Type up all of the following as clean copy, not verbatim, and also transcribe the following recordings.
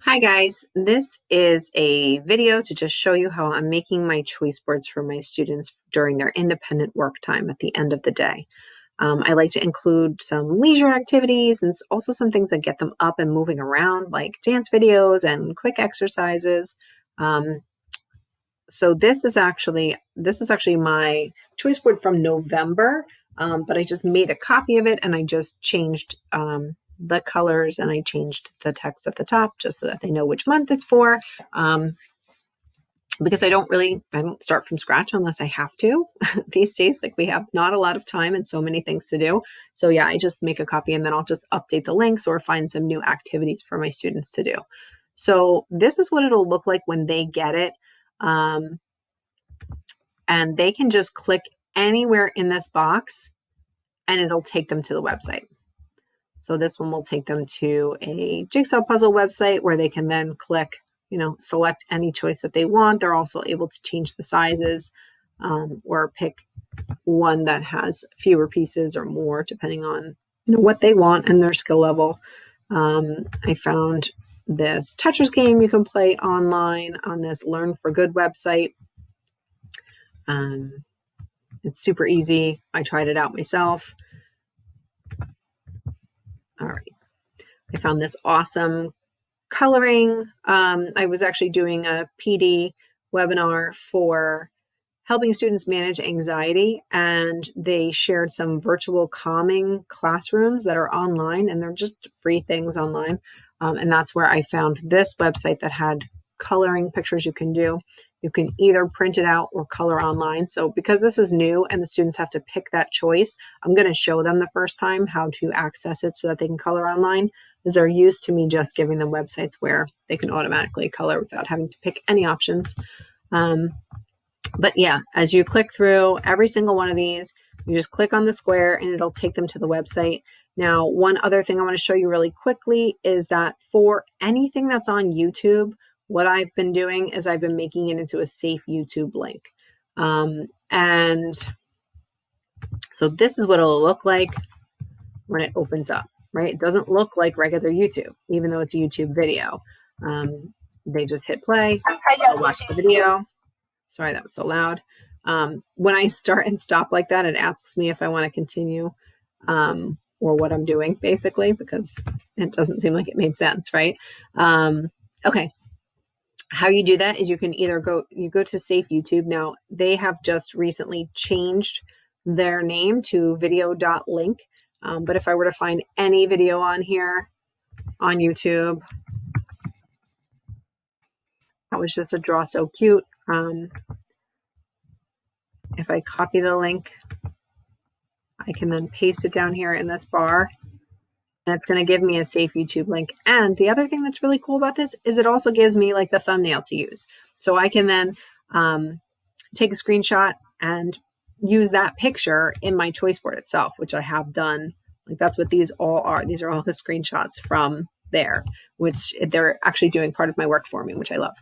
Hi guys, this is a video to just show you how I'm making my choice boards for my students during their independent work time at the end of the day. I like to include some leisure activities and also some things that get them up and moving around, like dance videos and quick exercises. So this is actually my choice board from November, but I just made a copy of it and I just changed the colors and I changed the text at the top just so that they know which month it's for. Because I don't start from scratch unless I have to these days. Like we have not a lot of time and so many things to do. So yeah, I just make a copy and then I'll just update the links or find some new activities for my students to do. So this is what it'll look like when they get it. And they can just click anywhere in this box and it'll take them to the website. So this one will take them to a jigsaw puzzle website where they can then click, select any choice that they want. They're also able to change the sizes or pick one that has fewer pieces or more, depending on what they want and their skill level. I found this Tetris game you can play online on this Learn for Good website. It's super easy. I tried it out myself. All right. I found this awesome coloring. I was actually doing a PD webinar for helping students manage anxiety, and they shared some virtual calming classrooms that are online, and they're just free things online. And that's where I found this website that had coloring pictures you can do. You can either print it out or color online. So because this is new and the students have to pick that choice, I'm going to show them the first time how to access it so that they can color online, because they're used to me just giving them websites where they can automatically color without having to pick any options. But yeah, as you click through every single one of these, you just click on the square and it'll take them to the website. Now, one other thing I want to show you really quickly is that for anything that's on YouTube, what I've been doing is I've been making it into a safe YouTube link. And so this is what it'll look like when it opens up, right? It doesn't look like regular YouTube, even though it's a YouTube video. They just hit play, they'll watch the video. Sorry, that was so loud. When I start and stop like that, it asks me if I want to continue or what I'm doing, basically, because it doesn't seem like it made sense, right? Okay. How you do that is you can either go to Safe YouTube. Now, they have just recently changed their name to video.link. But if I were to find any video on here on YouTube, that was just a draw so cute. If I copy the link, I can then paste it down here in this bar, and it's going to give me a safe YouTube link. And the other thing that's really cool about this is it also gives me like the thumbnail to use. So I can then take a screenshot and use that picture in my choice board itself, which I have done. Like that's what these all are. These are all the screenshots from there, which they're actually doing part of my work for me, which I love.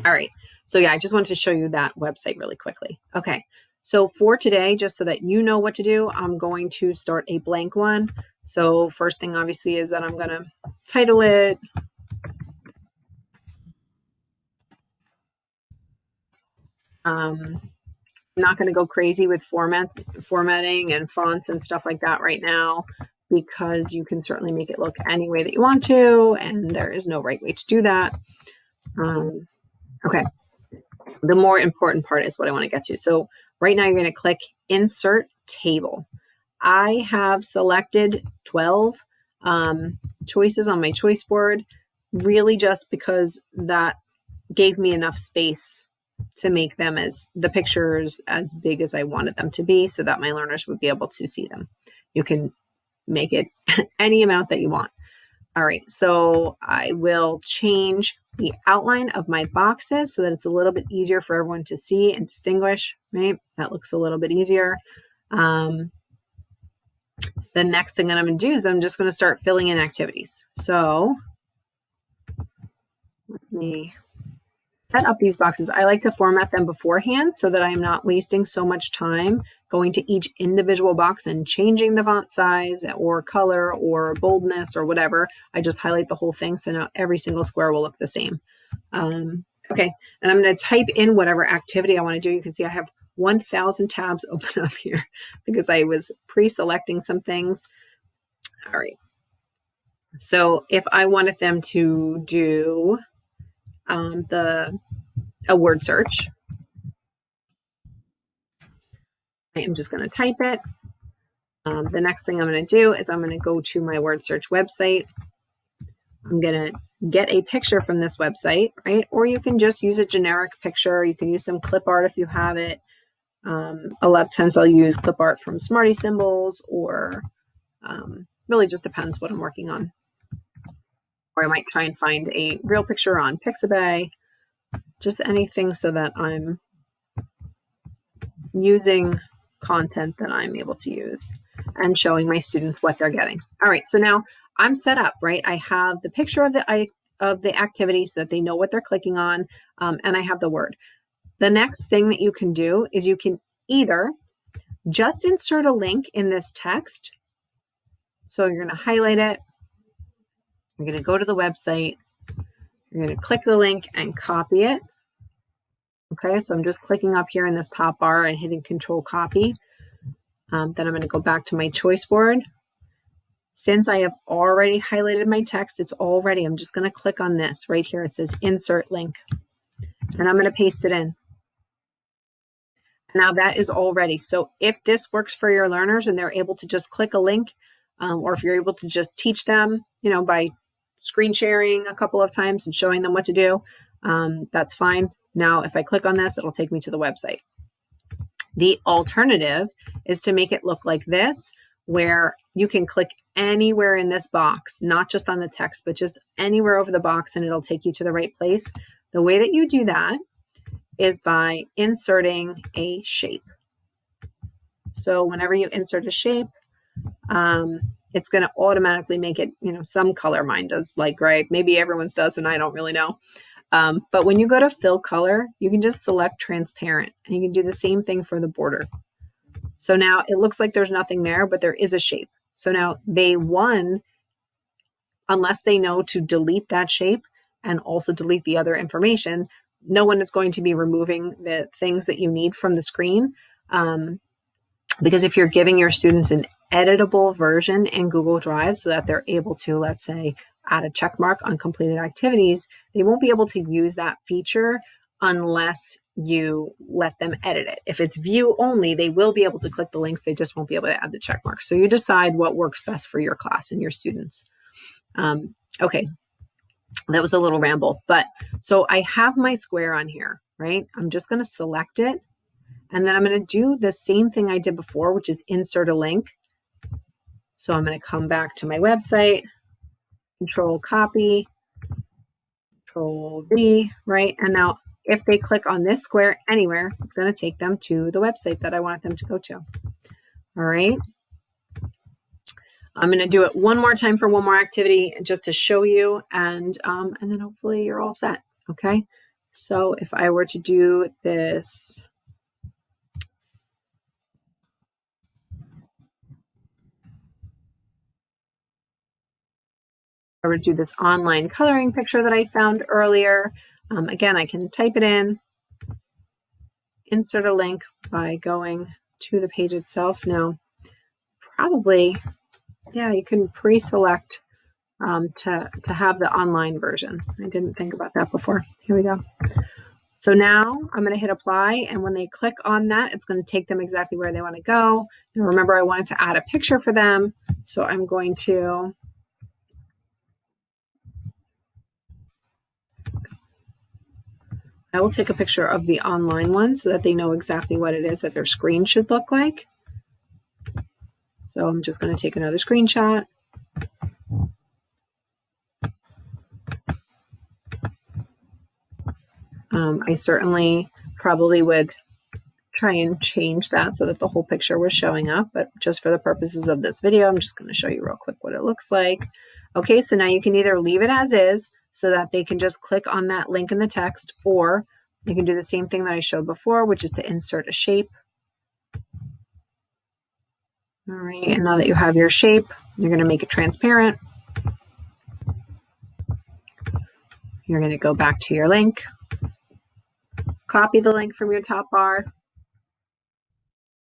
All right. So yeah, I just wanted to show you that website really quickly. Okay. So for today, just so that you know what to do, I'm going to start a blank one. So first thing obviously is that I'm going to title it I'm not going to go crazy with formatting and fonts and stuff like that right now, because you can certainly make it look any way that you want to, and there is no right way to do that. Okay. The more important part is what I want to get to. So right now you're going to click Insert Table. I have selected 12 choices on my choice board, really just because that gave me enough space to make them the pictures as big as I wanted them to be so that my learners would be able to see them. You can make it any amount that you want. All right, so I will change the outline of my boxes so that it's a little bit easier for everyone to see and distinguish, right? That looks a little bit easier. The next thing that I'm going to do is I'm just going to start filling in activities. So let me set up these boxes, I like to format them beforehand so that I'm not wasting so much time going to each individual box and changing the font size or color or boldness or whatever. I just highlight the whole thing so now every single square will look the same. Okay, and I'm going to type in whatever activity I want to do. You can see I have 1,000 tabs open up here because I was pre-selecting some things. All right. So if I wanted them to do a word search, I am just going to type it. The next thing I'm going to do is I'm going to go to my word search website. I'm going to get a picture from this website, right? Or you can just use a generic picture. You can use some clip art if you have it. A lot of times I'll use clip art from Smarty Symbols, or really just depends what I'm working on. Or I might try and find a real picture on Pixabay, just anything so that I'm using content that I'm able to use and showing my students what they're getting. All right, so now I'm set up, right? I have the picture of the activity so that they know what they're clicking on, and I have the word. The next thing that you can do is you can either just insert a link in this text. So you're going to highlight it. You're going to go to the website. You're going to click the link and copy it. Okay, so I'm just clicking up here in this top bar and hitting Control Copy. Then I'm going to go back to my choice board. Since I have already highlighted my text, it's all ready. I'm just going to click on this right here. It says Insert Link. And I'm going to paste it in. Now that is all ready. So if this works for your learners and they're able to just click a link, or if you're able to just teach them, by screen sharing a couple of times and showing them what to do, that's fine. Now, if I click on this, it'll take me to the website. The alternative is to make it look like this, where you can click anywhere in this box, not just on the text, but just anywhere over the box, and it'll take you to the right place. The way that you do that is by inserting a shape. So whenever you insert a shape, it's going to automatically make it, some color. Mine does light gray. Maybe everyone's does, and I don't really know. But when you go to fill color, you can just select transparent, and you can do the same thing for the border. So now it looks like there's nothing there, but there is a shape. So now unless they know to delete that shape and also delete the other information, no one is going to be removing the things that you need from the screen. Because if you're giving your students an editable version in Google Drive so that they're able to, let's say, add a check mark on completed activities, they won't be able to use that feature unless you let them edit it. If it's view only, they will be able to click the links. They just won't be able to add the check mark. So you decide what works best for your class and your students. Okay, that was a little ramble, but so I have my square on here, right? I'm just going to select it. And then I'm going to do the same thing I did before, which is insert a link. So I'm going to come back to my website, Control Copy, Control V, right? And now if they click on this square anywhere, it's going to take them to the website that I want them to go to. All right. I'm going to do it one more time for one more activity just to show you, and then hopefully you're all set. Okay. So if I were to do this, I would do this online coloring picture that I found earlier. Again, I can type it in, insert a link by going to the page itself. Now, probably, yeah, you can pre-select to have the online version. I didn't think about that before. Here we go. So now I'm going to hit apply, and when they click on that, it's going to take them exactly where they want to go. Now remember, I wanted to add a picture for them, so I'm going to I will take a picture of the online one so that they know exactly what it is that their screen should look like. So I'm just going to take another screenshot. I certainly probably would try and change that so that the whole picture was showing up, but just for the purposes of this video, I'm just going to show you real quick what it looks like. Okay, so now you can either leave it as is, so that they can just click on that link in the text, or you can do the same thing that I showed before, which is to insert a shape. All right, and now that you have your shape, you're going to make it transparent. You're going to go back to your link, copy the link from your top bar,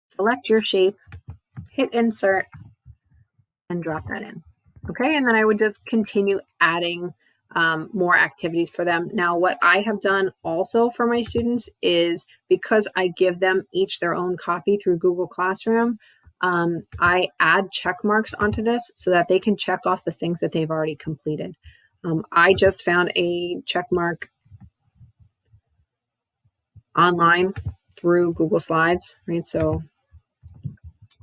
select your shape, hit insert, and drop that in. Okay, and then I would just continue adding more activities for them. Now, what I have done also for my students is, because I give them each their own copy through Google Classroom, I add check marks onto this so that they can check off the things that they've already completed. I just found a check mark online through Google Slides, right? So,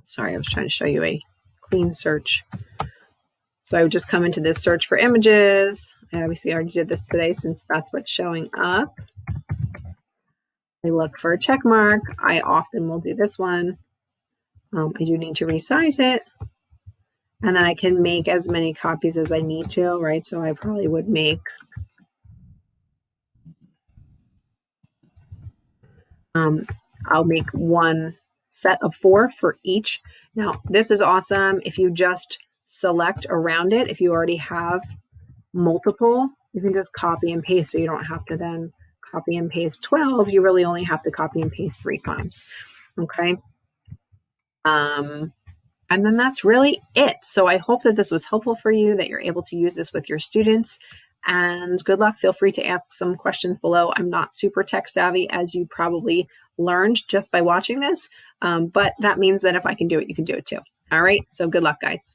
sorry, I was trying to show you a clean search. So I would just come into this search for images. I obviously already did this today since that's what's showing up. I look for a check mark. I often will do this one. I do need to resize it. And then I can make as many copies as I need to, right? So I probably would make I'll make one set of 4 for each. Now, this is awesome if you just select around it. If you already have multiple, you can just copy and paste, so you don't have to then copy and paste 12. You really only have to copy and paste 3 times. Okay. And then that's really it. So I hope that this was helpful for you, that you're able to use this with your students. And good luck. Feel free to ask some questions below. I'm not super tech savvy, as you probably learned just by watching this. But that means that if I can do it, you can do it too. All right. So good luck, guys.